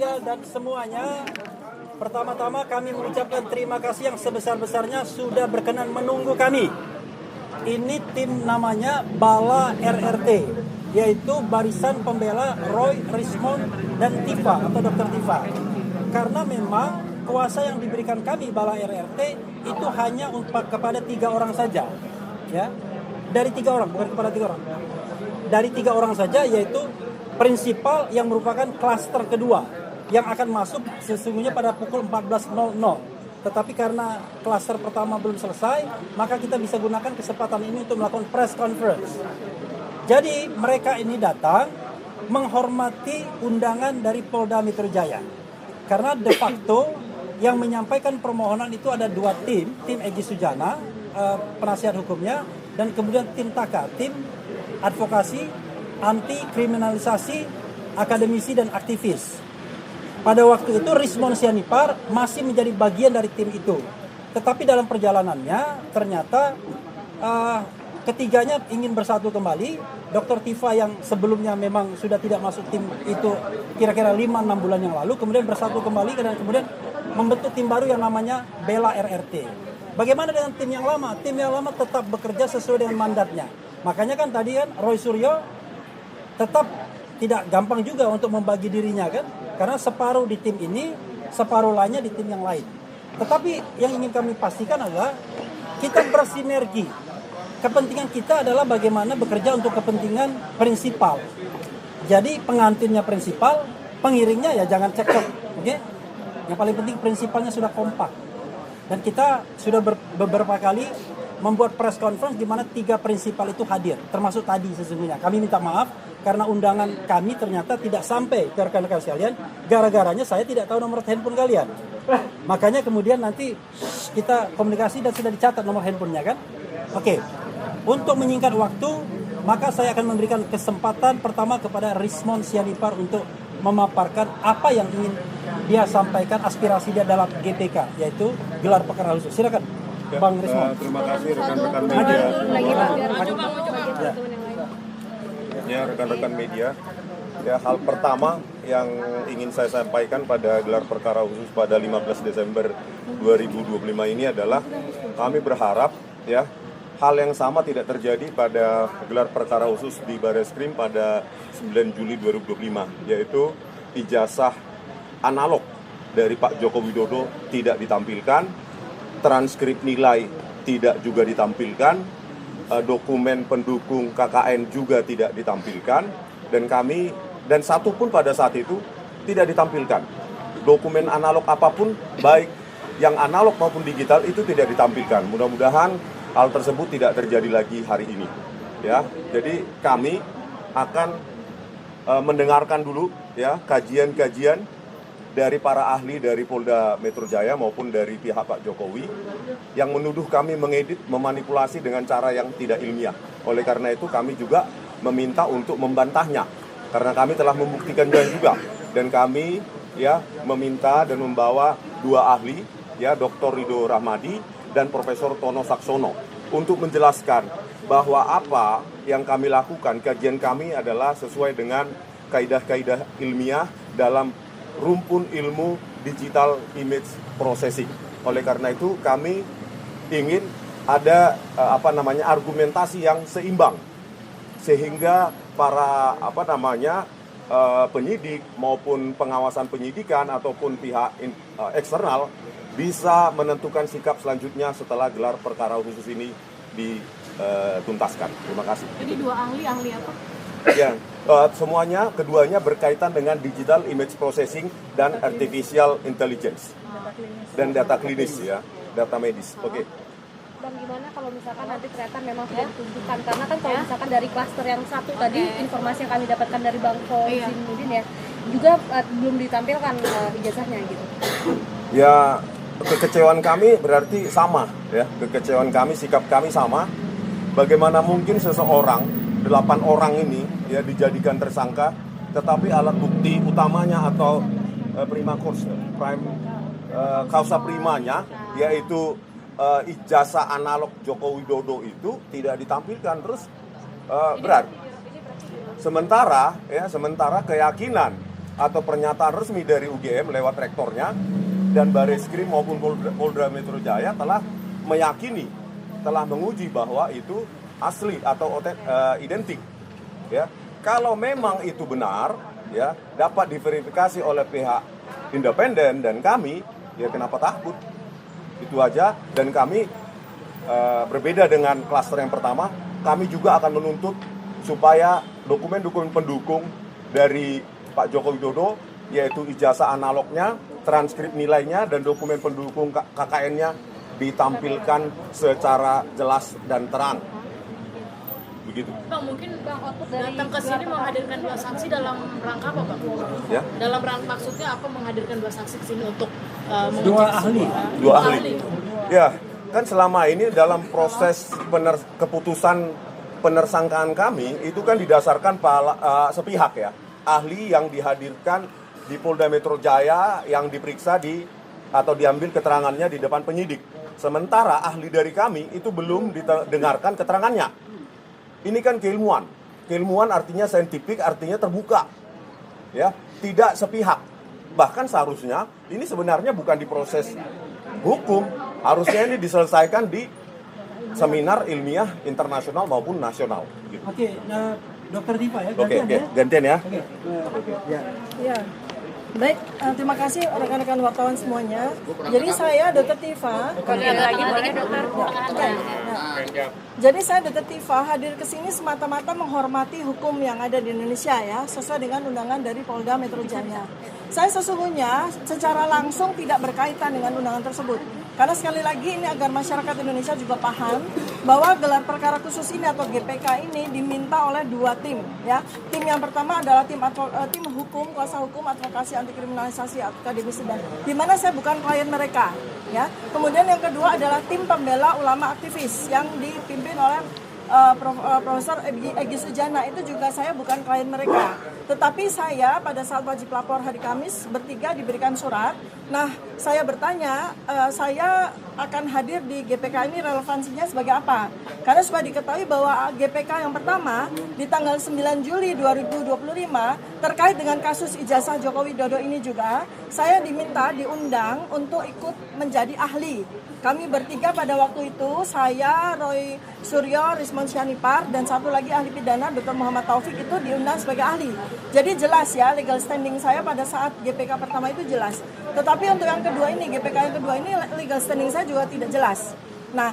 Saudara dan semuanya, pertama-tama kami mengucapkan terima kasih yang sebesar-besarnya sudah berkenan menunggu kami. Ini tim namanya Bala RRT, yaitu Barisan Pembela Roy, Rismond, dan Tifa atau Dr. Tifa. Karena memang kuasa yang diberikan kami Bala RRT itu hanya kepada 3 orang saja, ya, dari 3 orang, bukan kepada 3 orang, dari 3 orang saja, yaitu prinsipal yang merupakan klaster kedua yang akan masuk sesungguhnya pada pukul 14.00. Tetapi karena klaster pertama belum selesai, maka kita bisa gunakan kesempatan ini untuk melakukan press conference. Jadi mereka ini datang menghormati undangan dari Polda Metro Jaya. Karena de facto yang menyampaikan permohonan itu ada 2 tim Egy Sujana, penasihat hukumnya, dan kemudian tim TAKA, tim advokasi anti kriminalisasi akademisi dan aktivis. Pada waktu itu Rismond Sianipar masih menjadi bagian dari tim itu. Tetapi dalam perjalanannya ternyata ketiganya ingin bersatu kembali. Dr. Tifa yang sebelumnya memang sudah tidak masuk tim itu kira-kira 5-6 bulan yang lalu, kemudian bersatu kembali dan kemudian membentuk tim baru yang namanya Bela RRT. Bagaimana dengan tim yang lama? Tim yang lama tetap bekerja sesuai dengan mandatnya. Makanya kan tadi kan Roy Suryo tetap tidak gampang juga untuk membagi dirinya kan, karena separuh di tim ini, separuh lainnya di tim yang lain. Tetapi yang ingin kami pastikan adalah kita bersinergi. Kepentingan kita adalah bagaimana bekerja untuk kepentingan prinsipal. Jadi pengantinnya prinsipal, pengiringnya ya jangan cekcok, oke? Yang paling penting prinsipalnya sudah kompak. Dan kita sudah beberapa kali membuat press conference di mana 3 prinsipal itu hadir, termasuk tadi sesungguhnya. Kami minta maaf karena undangan kami ternyata tidak sampai ke rekan-rekan sekalian, gara-garanya saya tidak tahu nomor handphone kalian. Makanya kemudian nanti kita komunikasi dan sudah dicatat nomor handphonenya kan. Oke, untuk menyingkat waktu, maka saya akan memberikan kesempatan pertama kepada Rismond Sianipar untuk memaparkan apa yang ingin dia sampaikan, aspirasi dia dalam GPK, yaitu gelar perkara khusus. Silakan, Bang Rismond. Terima kasih rekan-rekan media. Ya, rekan-rekan media. Ya, hal pertama yang ingin saya sampaikan pada gelar perkara khusus pada 15 Desember 2025 ini adalah kami berharap ya hal yang sama tidak terjadi pada gelar perkara khusus di Barreskrim pada 9 Juli 2025, yaitu ijazah analog dari Pak Joko Widodo tidak ditampilkan, transkrip nilai tidak juga ditampilkan, dokumen pendukung KKN juga tidak ditampilkan, dan satu pun pada saat itu tidak ditampilkan. Dokumen analog apapun, baik yang analog maupun digital, itu tidak ditampilkan. Mudah-mudahan hal tersebut tidak terjadi lagi hari ini. Ya, jadi kami akan mendengarkan dulu ya kajian-kajian dari para ahli dari Polda Metro Jaya maupun dari pihak Pak Jokowi yang menuduh kami mengedit, memanipulasi dengan cara yang tidak ilmiah. Oleh karena itu kami juga meminta untuk membantahnya, karena kami telah membuktikannya juga. Dan kami ya meminta dan membawa 2 ahli, ya Dr. Ridho Rahmadi dan Profesor Tono Saksono, untuk menjelaskan bahwa apa yang kami lakukan, kajian kami adalah sesuai dengan kaidah-kaidah ilmiah dalam rumpun ilmu digital image processing. Oleh karena itu kami ingin ada argumentasi yang seimbang sehingga para penyidik maupun pengawasan penyidikan ataupun pihak eksternal bisa menentukan sikap selanjutnya setelah gelar perkara khusus ini dituntaskan. Terima kasih. Jadi 2 ahli apa? Ya, semuanya keduanya berkaitan dengan digital image processing dan artificial intelligence dan data klinis ya, data medis. Oke. Dan gimana kalau misalkan nanti ternyata memang sudah ditentukan, karena kan kalau misalkan dari klaster yang satu tadi informasi yang kami dapatkan dari Bang Zinuddin ya juga belum ditampilkan ijazahnya gitu. Ya, kekecewaan kami berarti sama ya, kekecewaan kami, sikap kami sama. Bagaimana mungkin seseorang 8 orang ini ya dijadikan tersangka, tetapi alat bukti utamanya atau causa primanya yaitu ijazah analog Joko Widodo itu tidak ditampilkan, terus berat. Sementara keyakinan atau pernyataan resmi dari UGM lewat rektornya dan Bareskrim maupun Polda Metro Jaya telah meyakini, telah menguji bahwa itu asli atau identik. Ya, kalau memang itu benar, ya dapat diverifikasi oleh pihak independen dan kami, ya kenapa takut? Itu aja. Dan kami berbeda dengan klaster yang pertama, kami juga akan menuntut supaya dokumen-dokumen pendukung dari Pak Joko Widodo, yaitu ijazah analognya, transkrip nilainya, dan dokumen pendukung KKN-nya ditampilkan secara jelas dan terang. Begitu. Bang, mungkin Bang Otto datang ke sini menghadirkan 2 saksi dalam rangka apa, Bang? Ya? Dalam rangka maksudnya apa menghadirkan 2 saksi ke sini untuk Dua ahli. Dua ahli. Ya, kan selama ini dalam proses keputusan penersangkaan kami itu kan didasarkan sepihak ya. Ahli yang dihadirkan di Polda Metro Jaya yang diperiksa atau diambil keterangannya di depan penyidik. Sementara ahli dari kami itu belum didengarkan keterangannya. Ini kan keilmuan. Keilmuan artinya saintifik, artinya terbuka. Ya, tidak sepihak. Bahkan seharusnya ini sebenarnya bukan di proses hukum, harusnya ini diselesaikan di seminar ilmiah internasional maupun nasional. Gitu. Oke, nah, Dokter Tifa ya. Oke, gantian ya. Oke. Ya. Ya, baik. Terima kasih rekan-rekan wartawan semuanya. Jadi saya Dr. Tifa. Jadi saya Dr. Tifa hadir ke sini semata-mata menghormati hukum yang ada di Indonesia ya, sesuai dengan undangan dari Polda Metro Jaya. Saya sesungguhnya secara langsung tidak berkaitan dengan undangan tersebut. Karena sekali lagi ini agar masyarakat Indonesia juga paham bahwa gelar perkara khusus ini atau GPK ini diminta oleh 2 tim ya. Tim yang pertama adalah tim hukum, kuasa hukum, advokasi anti kriminalisasi akademisi dan di mana saya bukan klien mereka ya. Kemudian yang kedua adalah tim pembela ulama aktivis yang dipimpin oleh Profesor Egy Sujana. Itu juga saya bukan klien mereka. Tetapi saya pada saat wajib lapor hari Kamis bertiga diberikan surat. Nah, saya bertanya, saya akan hadir di GPK ini relevansinya sebagai apa? Karena sudah diketahui bahwa GPK yang pertama di tanggal 9 Juli 2025 terkait dengan kasus ijazah Joko Widodo ini juga, saya diundang untuk ikut menjadi ahli. Kami bertiga pada waktu itu, saya, Roy Suryo, Rismon Syanipar, dan satu lagi ahli pidana, Dr. Muhammad Taufik itu diundang sebagai ahli. Jadi jelas ya, legal standing saya pada saat GPK pertama itu jelas. Tetapi untuk yang kedua ini, GPK yang kedua ini, legal standing saya juga tidak jelas. Nah,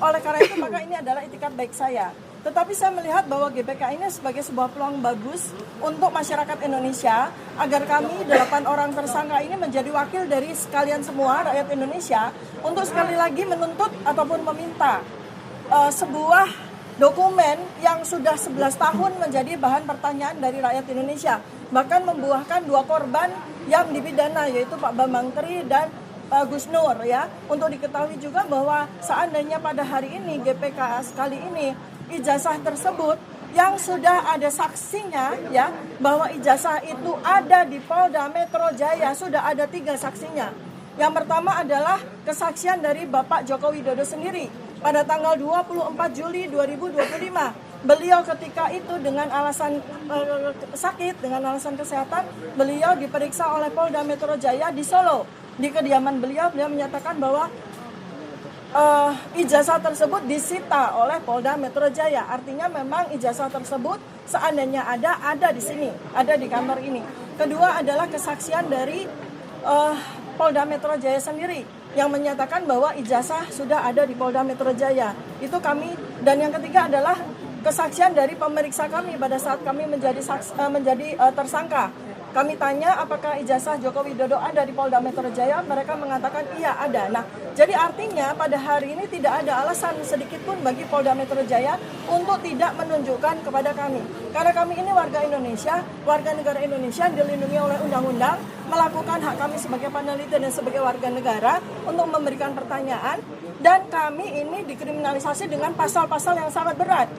oleh karena itu maka ini adalah itikat baik saya. Tetapi saya melihat bahwa GPK ini sebagai sebuah peluang bagus untuk masyarakat Indonesia agar kami 8 orang tersangka ini menjadi wakil dari sekalian semua rakyat Indonesia untuk sekali lagi menuntut ataupun meminta sebuah dokumen yang sudah 11 tahun menjadi bahan pertanyaan dari rakyat Indonesia. Bahkan membuahkan 2 korban yang dipidana yaitu Pak Bambang Tri dan Gus Nur ya. Untuk diketahui juga bahwa seandainya pada hari ini GPK sekali ini ijazah tersebut yang sudah ada saksinya ya bahwa ijazah itu ada di Polda Metro Jaya, sudah ada 3 saksinya. Yang pertama adalah kesaksian dari Bapak Joko Widodo sendiri pada tanggal 24 Juli 2025. Beliau ketika itu dengan alasan sakit, dengan alasan kesehatan, beliau diperiksa oleh Polda Metro Jaya di Solo. Di kediaman beliau menyatakan bahwa ijazah tersebut disita oleh Polda Metro Jaya. Artinya memang ijazah tersebut seandainya ada di sini, ada di kantor ini. Kedua adalah kesaksian dari Polda Metro Jaya sendiri yang menyatakan bahwa ijazah sudah ada di Polda Metro Jaya. Itu kami. Dan yang ketiga adalah kesaksian dari pemeriksa kami pada saat kami menjadi tersangka. Kami tanya apakah ijazah Joko Widodo ada di Polda Metro Jaya, mereka mengatakan iya ada. Nah, jadi artinya pada hari ini tidak ada alasan sedikit pun bagi Polda Metro Jaya untuk tidak menunjukkan kepada kami. Karena kami ini warga Indonesia, warga negara Indonesia yang dilindungi oleh undang-undang, melakukan hak kami sebagai peneliti dan sebagai warga negara untuk memberikan pertanyaan, dan kami ini dikriminalisasi dengan pasal-pasal yang sangat berat.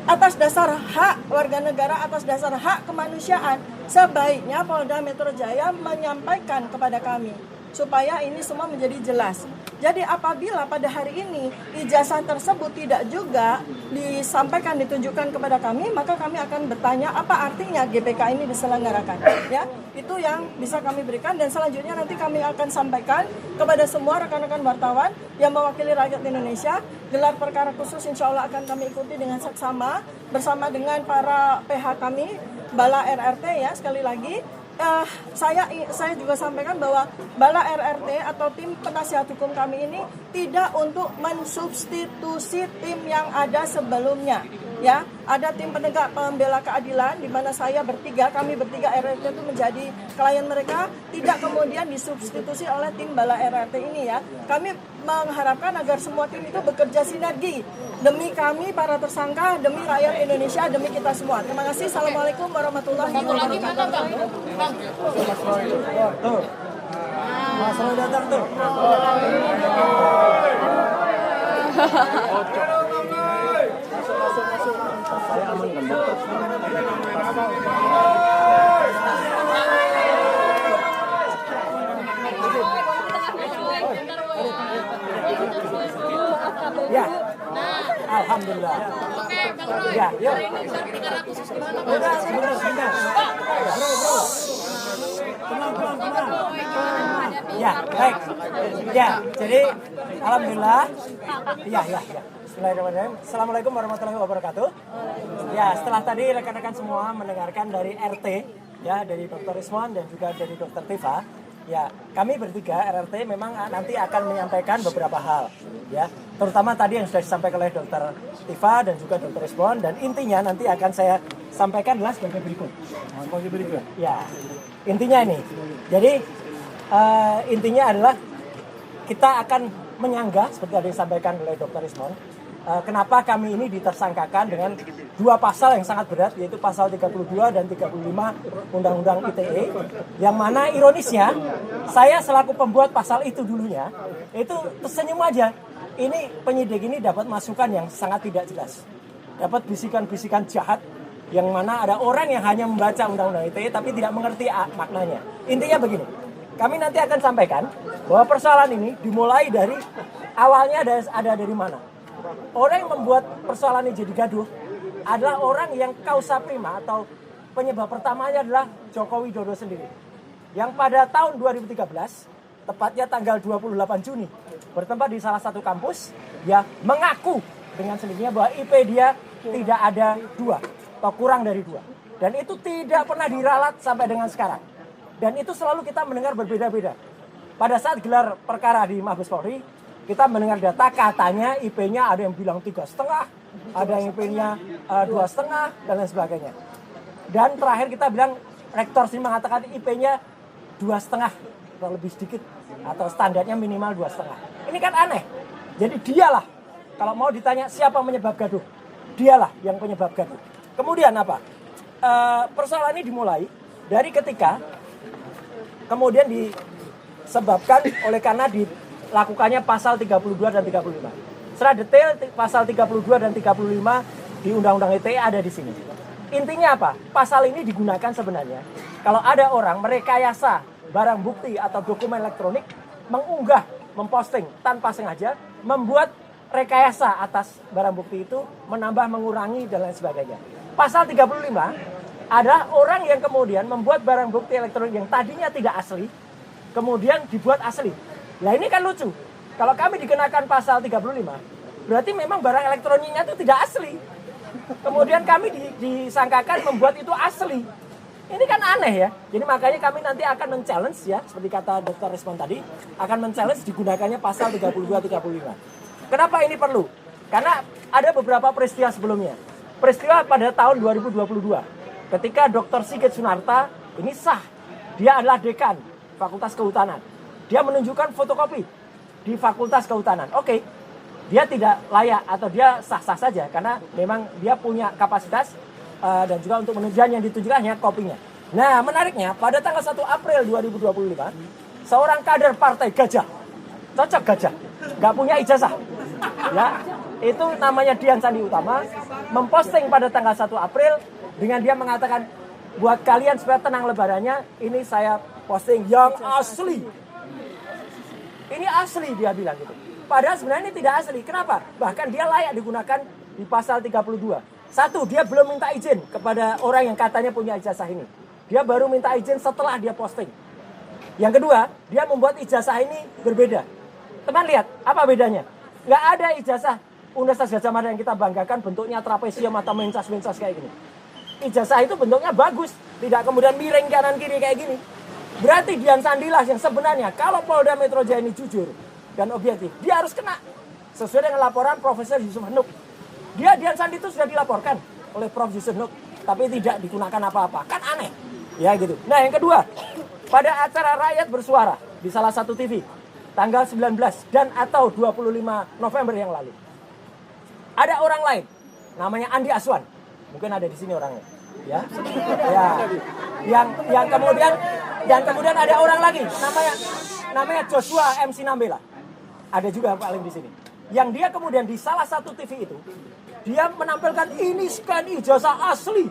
Atas dasar hak warga negara, atas dasar hak kemanusiaan, sebaiknya Polda Metro Jaya menyampaikan kepada kami supaya ini semua menjadi jelas. Jadi apabila pada hari ini ijazah tersebut tidak juga disampaikan, ditunjukkan kepada kami, maka kami akan bertanya apa artinya GPK ini diselenggarakan. Ya, itu yang bisa kami berikan, dan selanjutnya nanti kami akan sampaikan kepada semua rekan-rekan wartawan yang mewakili rakyat Indonesia. Gelar perkara khusus insya Allah akan kami ikuti dengan seksama bersama dengan para PH kami, Bala RRT ya, sekali lagi. Saya juga sampaikan bahwa Bala RRT atau tim penasihat hukum kami ini tidak untuk mensubstitusi tim yang ada sebelumnya. Ya, ada tim penegak pembela keadilan di mana kami bertiga RRT itu menjadi klien mereka, tidak kemudian disubstitusi oleh tim Bala RRT ini ya. Kami mengharapkan agar semua tim itu bekerja sinergi demi kami para tersangka, demi rakyat Indonesia, demi kita semua. Terima kasih. Assalamualaikum warahmatullahi wabarakatuh. Tuh. Mas Roy datang tuh. Saya aman kan, Bu? Ya. Alhamdulillah. Oke, Bang Roy. Ya, yuk. Hari ini gelar perkara khusus di mana, Bang? Udah, sebentar. Bro. Tenang. Ya, baik. Ya, jadi alhamdulillah. Ya. Bismillahirrahmanirrahim. Assalamualaikum warahmatullahi wabarakatuh. Ya, setelah tadi rekan-rekan semua mendengarkan dari RT, ya, dari Dr. Rismon dan juga dari Dr. Tifa. Ya, kami bertiga RRT memang nanti akan menyampaikan beberapa hal, ya, terutama tadi yang sudah disampaikan oleh Dr. Tifa dan juga Dr. Rismon, dan intinya nanti akan saya sampaikan adalah sebagai berikut. Ya, intinya ini. Jadi intinya adalah kita akan menyanggah seperti yang disampaikan oleh Dr. Rismon. Kenapa kami ini ditersangkakan dengan dua pasal yang sangat berat, yaitu pasal 32 dan 35 Undang-Undang ITE, yang mana ironisnya saya selaku pembuat pasal itu dulunya itu tersenyum aja. Ini penyidik ini dapat masukan yang sangat tidak jelas, dapat bisikan-bisikan jahat yang mana ada orang yang hanya membaca Undang-Undang ITE tapi tidak mengerti maknanya. Intinya begini, kami nanti akan sampaikan bahwa persoalan ini dimulai dari awalnya ada dari mana. Orang yang membuat persoalan ini jadi gaduh adalah orang yang causa prima atau penyebab pertamanya adalah Joko Widodo sendiri. Yang pada tahun 2013, tepatnya tanggal 28 Juni, bertempat di salah satu kampus, dia mengaku dengan sendirinya bahwa IP dia tidak ada 2 atau kurang dari 2. Dan itu tidak pernah diralat sampai dengan sekarang. Dan itu selalu kita mendengar berbeda-beda. Pada saat gelar perkara di Mabes Polri, kita mendengar data katanya IP-nya ada yang bilang 3,5, ada yang IP-nya 2,5 dan lain sebagainya. Dan terakhir kita bilang rektor sini mengatakan IP-nya 2,5 atau lebih sedikit atau standarnya minimal 2,5. Ini kan aneh. Jadi dialah kalau mau ditanya siapa penyebab gaduh, dialah yang penyebab gaduh. Kemudian apa? Persoalan ini dimulai dari ketika kemudian disebabkan oleh karena dilakukannya pasal 32 dan 35. Secara detail pasal 32 dan 35 di Undang-Undang ITE ada di sini. Intinya apa? Pasal ini digunakan sebenarnya kalau ada orang merekayasa barang bukti atau dokumen elektronik, mengunggah, memposting tanpa sengaja, membuat rekayasa atas barang bukti itu, menambah, mengurangi dan lain sebagainya. Pasal 35 adalah orang yang kemudian membuat barang bukti elektronik yang tadinya tidak asli, kemudian dibuat asli. Nah ini kan lucu. Kalau kami dikenakan pasal 35, berarti memang barang elektroniknya itu tidak asli. Kemudian kami disangkakan membuat itu asli. Ini kan aneh ya. Jadi makanya kami nanti akan men-challenge ya, seperti kata Dr. Rismon tadi, akan men-challenge digunakannya pasal 32-35. Kenapa ini perlu? Karena ada beberapa peristiwa sebelumnya. Peristiwa pada tahun 2022. Ketika Dr. Sigit Sunarta ini sah. Dia adalah dekan Fakultas Kehutanan. Dia menunjukkan fotokopi di Fakultas Kehutanan. Oke, dia tidak layak atau dia sah-sah saja karena memang dia punya kapasitas dan juga untuk menunjukkan yang ditunjukkannya kopinya. Nah, menariknya pada tanggal 1 April 2025, seorang kader Partai Gajah, cocok Gajah, nggak punya ijazah, ya, itu namanya Dian Sandi Utama, memposting pada tanggal 1 April dengan dia mengatakan, buat kalian supaya tenang lebarannya, ini saya posting yang asli. ini asli, dia bilang gitu. Padahal sebenarnya ini tidak asli. Kenapa? Bahkan dia layak digunakan di pasal 32. Satu, dia belum minta izin kepada orang yang katanya punya ijazah ini. Dia baru minta izin setelah dia posting. Yang kedua, dia membuat ijazah ini berbeda. Teman lihat, apa bedanya? Nggak ada ijazah Universitas Gadjah Mada yang kita banggakan bentuknya trapesium atau mencas-mencas kayak gini. Ijazah itu bentuknya bagus, tidak kemudian miring kanan kiri kayak gini. Berarti Dian Sandilah yang sebenarnya kalau Polda Metro Jaya ini jujur dan objektif, dia harus kena sesuai dengan laporan Profesor Yusuf Henuk. Dian Sandi itu sudah dilaporkan oleh Prof Yusuf Henuk, tapi tidak digunakan apa-apa. Kan aneh. Ya gitu. Nah, yang kedua, pada acara Rakyat Bersuara di salah satu TV tanggal 19 dan atau 25 November yang lalu. Ada orang lain namanya Andi Aswan. Mungkin ada di sini orangnya. Ya. Ya. Yang kemudian ada orang lagi namanya Joshua MC Nambela. Ada juga yang paling di sini. Yang dia kemudian di salah satu TV itu dia menampilkan ini scan ijazah asli.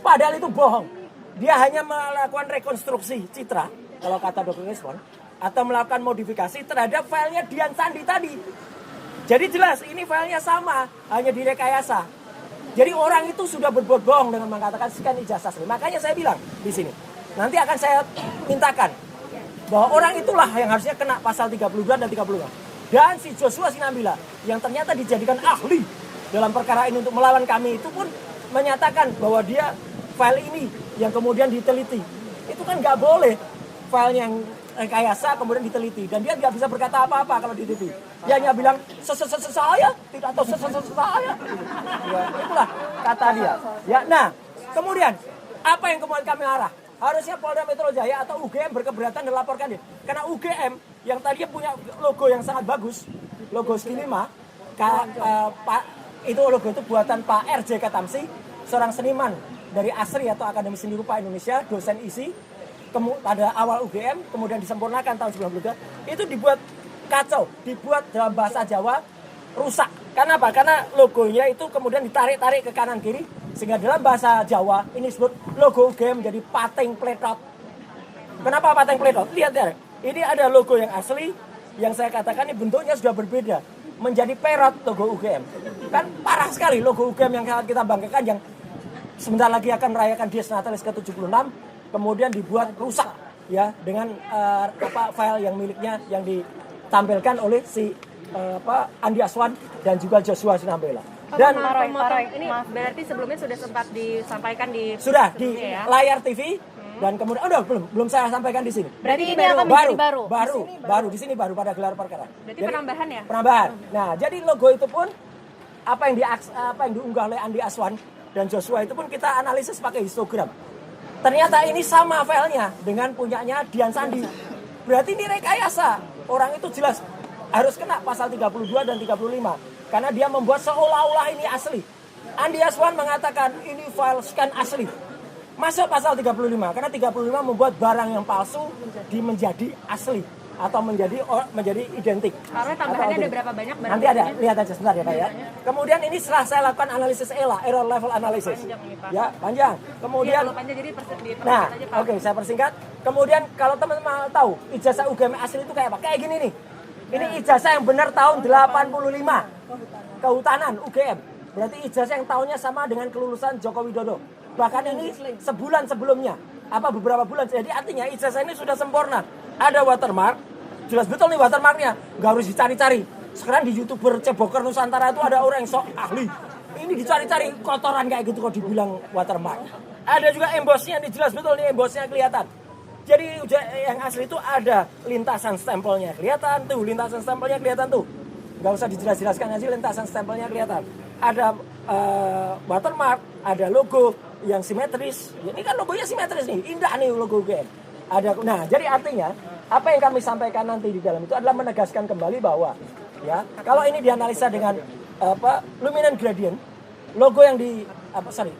Padahal itu bohong. Dia hanya melakukan rekonstruksi citra, kalau kata Dr. Respon, atau melakukan modifikasi terhadap filenya Dian Sandi tadi. Jadi jelas ini filenya sama, hanya direkayasa. Jadi orang itu sudah berbuat bohong dengan mengatakan scan ijazah asli. Makanya saya bilang di sini, nanti akan saya mintakan bahwa orang itulah yang harusnya kena pasal 32 dan 35. Dan si Joshua Sinambela yang ternyata dijadikan ahli dalam perkara ini untuk melawan kami itu pun menyatakan bahwa dia file ini yang kemudian diteliti. Itu kan nggak boleh file yang rekayasa kemudian diteliti. Dan dia nggak bisa berkata apa-apa kalau di TV. Dia hanya bilang, saya tidak tahu saya. Ya, itulah kata dia. Ya, nah, kemudian apa yang kemudian kami arah? Harusnya Polda Metro Jaya atau UGM berkeberatan dan laporkan dia. Karena UGM yang tadinya punya logo yang sangat bagus, logo Skinima, itu logo itu buatan Pak R.J. Katamsi, seorang seniman dari ASRI atau Akademi Seni Rupa Indonesia, dosen ISI, pada awal UGM, kemudian disempurnakan tahun 93, itu dibuat kacau, dibuat dalam bahasa Jawa rusak. Karena apa? Karena logonya itu kemudian ditarik-tarik ke kanan kiri, sehingga dalam bahasa Jawa ini disebut logo UGM menjadi pating pletot. Kenapa pating pletot? Lihat ya, ini ada logo yang asli, yang saya katakan ini bentuknya sudah berbeda, menjadi perot logo UGM. Kan parah sekali logo UGM yang kita banggakan, yang sebentar lagi akan merayakan Dies Natalis ke-76, kemudian dibuat rusak ya dengan file yang miliknya yang ditampilkan oleh si Andi Aswan dan juga Joshua Sinambela. Dan Paroy, ini berarti sebelumnya sudah sempat disampaikan di layar TV dan kemudian belum saya sampaikan di sini. Berarti ini akan menjadi baru di sini baru pada gelar perkara. Berarti penambahan ya? Penambahan. Nah, jadi logo itu pun apa yang diunggah oleh Andi Aswan dan Joshua itu pun kita analisis pakai histogram. Ternyata ini sama filenya dengan punyanya Dian Sandi. Berarti ini rekayasa. Orang itu jelas harus kena pasal 32 dan 35. Karena dia membuat seolah-olah ini asli. Andi Aswan mengatakan ini file scan asli. Masuk pasal 35. Karena 35 membuat barang yang palsu menjadi asli. Atau menjadi identik. Karena tambahannya ada berapa banyak barang? Nanti ada, lihat aja sebentar ya Pak ya. Kemudian ini setelah saya lakukan analisis ELA, error level analysis. Ya, panjang. Kemudian saya persingkat. Kemudian kalau teman-teman tahu ijazah UGM asli itu kayak apa? Kayak gini nih. Ini ijazah yang benar tahun 85. Kehutanan UGM. Berarti ijazah yang tahunnya sama dengan kelulusan Joko Widodo. Bahkan ini sebulan sebelumnya. Beberapa bulan. Jadi artinya ijazah ini sudah sempurna. Ada watermark, jelas betul nih watermarknya, nggak harus dicari-cari. Sekarang di YouTuber Ceboker Nusantara itu ada orang yang sok ahli. Ini dicari-cari kotoran kayak gitu kok dibilang watermark. Ada juga embossnya, jelas betul nih embossnya kelihatan. Jadi yang asli itu ada lintasan stempelnya kelihatan tuh, lintasan stempelnya kelihatan tuh. Nggak usah dijelas-jelaskan aja, lintasan stempelnya kelihatan. Ada watermark, ada logo yang simetris. Ini kan logonya simetris nih, indah nih logo UGM. Nah, jadi artinya apa yang kami sampaikan nanti di dalam itu adalah menegaskan kembali bahwa ya kalau ini dianalisa dengan luminant gradient, logo yang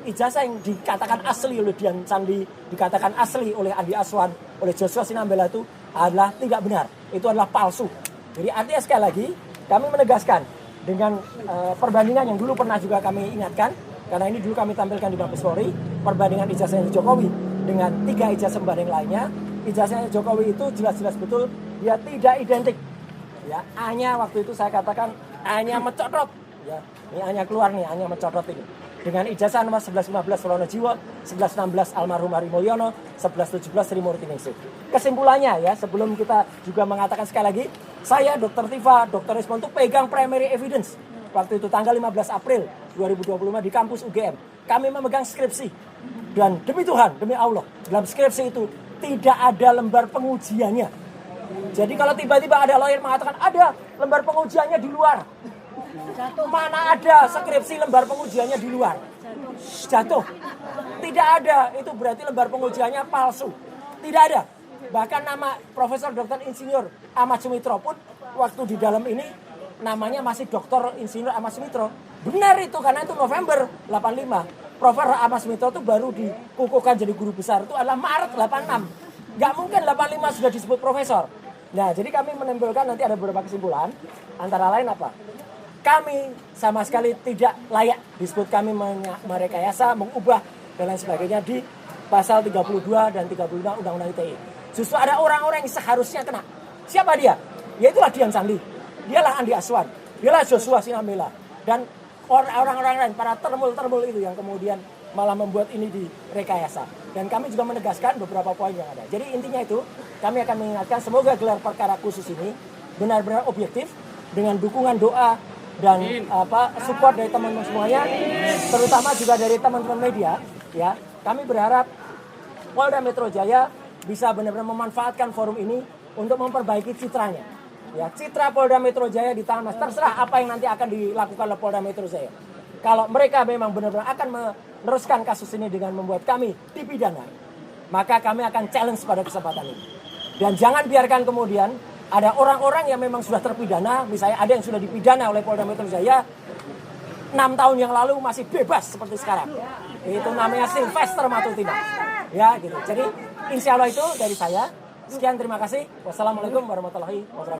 ijazah yang dikatakan asli oleh Dian Sandi, dikatakan asli oleh Andi Aswan, oleh Joshua Sinambela itu adalah tidak benar, itu adalah palsu. Jadi artinya sekali lagi kami menegaskan dengan perbandingan yang dulu pernah juga kami ingatkan, karena ini dulu kami tampilkan di Mabes Polri, perbandingan ijazah Jokowi dengan 3 ijazah sebanding lainnya, ijazahnya Jokowi itu jelas-jelas betul dia tidak identik. Ya, A-nya waktu itu saya katakan A-nya mencotot. Ya, ini A-nya keluar nih, A-nya mencotot ini. Dengan ijazah nomor 1115 Wonojiwo, 1116 almarhum Ari Mulyono, 1117 Sri Murti Ningsih. Kesimpulannya ya, sebelum kita juga mengatakan sekali lagi, saya Dr. Tifa, Dr. Rismon itu pegang primary evidence. Waktu itu tanggal 15 April 2025 di kampus UGM. Kami memegang skripsi. Dan demi Tuhan, demi Allah, dalam skripsi itu tidak ada lembar pengujiannya. Jadi kalau tiba-tiba ada lawyer mengatakan ada lembar pengujiannya di luar. Mana ada skripsi lembar pengujiannya di luar? Jatuh. Tidak ada, itu berarti lembar pengujiannya palsu. Tidak ada. Bahkan nama Profesor Dr. Insinyur Ahmad Sumitro pun waktu di dalam ini namanya masih Dr. Insinyur Ahmad Sumitro. Benar itu karena itu November 85. Profesor Ahmad Sumitro itu baru dikukuhkan jadi guru besar itu adalah Maret 86. Gak mungkin 85 sudah disebut profesor. Nah, jadi kami menimbulkan nanti ada beberapa kesimpulan. Antara lain apa? Kami sama sekali tidak layak disebut kami merekayasa, mengubah dan lain sebagainya di pasal 32 dan 35 Undang-Undang ITE. Justru ada orang-orang yang seharusnya kena. Siapa dia? Yaitulah Dian Sandi. Dialah Andi Aswan. Dialah Joshua Sinambela. Dan orang-orang lain, para termul-termul itu yang kemudian malah membuat ini direkayasa. Dan kami juga menegaskan beberapa poin yang ada. Jadi intinya itu, kami akan mengingatkan semoga gelar perkara khusus ini benar-benar objektif dengan dukungan doa dan support dari teman-teman semuanya, terutama juga dari teman-teman media. Ya, kami berharap Polda Metro Jaya bisa benar-benar memanfaatkan forum ini untuk memperbaiki citranya. Ya, citra Polda Metro Jaya di tangan Mas. Terserah apa yang nanti akan dilakukan oleh Polda Metro Jaya. Kalau mereka memang benar-benar akan meneruskan kasus ini dengan membuat kami dipidana, maka kami akan challenge pada kesempatan ini. Dan jangan biarkan kemudian ada orang-orang yang memang sudah terpidana, misalnya ada yang sudah dipidana oleh Polda Metro Jaya 6 tahun yang lalu masih bebas seperti sekarang. Itu namanya Sylvester Matutina. Ya, gitu. Jadi insya Allah itu dari saya. Sekian, terima kasih. Wassalamualaikum warahmatullahi wabarakatuh.